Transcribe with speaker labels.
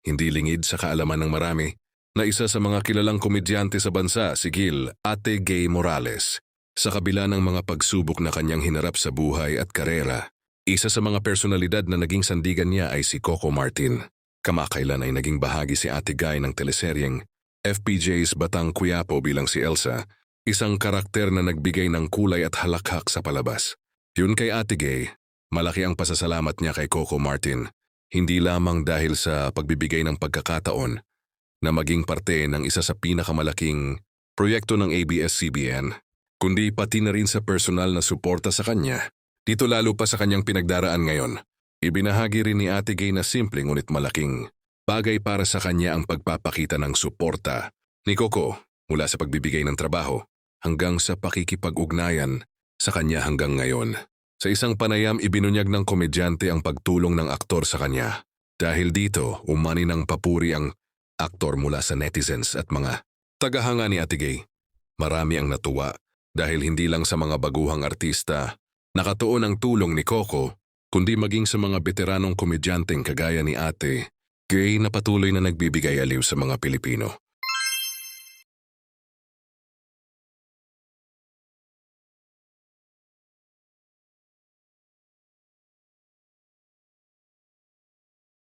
Speaker 1: hindi lingid sa kaalaman ng marami, na isa sa mga kilalang komedyante sa bansa, si Gil Ate Gay Morales. Sa kabila ng mga pagsubok na kanyang hinarap sa buhay at karera, isa sa mga personalidad na naging sandigan niya ay si Coco Martin. Kamakailan ay naging bahagi si Ate Gay ng teleseryeng FPJ's Batang Quiapo bilang si Elsa, isang karakter na nagbigay ng kulay at halakhak sa palabas. Yun kay Ate Gay, malaki ang pasasalamat niya kay Coco Martin, hindi lamang dahil sa pagbibigay ng pagkakataon na maging parte ng isa sa pinakamalaking proyekto ng ABS-CBN, kundi pati na rin sa personal na suporta sa kanya. Dito lalo pa sa kanyang pinagdaraan ngayon, ibinahagi rin ni Ate Gay na simple ngunit malaking bagay para sa kanya ang pagpapakita ng suporta ni Coco mula sa pagbibigay ng trabaho hanggang sa pakikipag-ugnayan sa kanya hanggang ngayon. Sa isang panayam, ibinunyag ng komedyante ang pagtulong ng aktor sa kanya. Dahil dito, umani ng papuri ang aktor mula sa netizens at mga tagahanga ni Ate Gay. Marami ang natuwa dahil hindi lang sa mga baguhang artista nakatuon ang tulong ni Coco, kundi maging sa mga veteranong komedyanteng kagaya ni Ate Gay na patuloy na nagbibigay aliw sa mga Pilipino.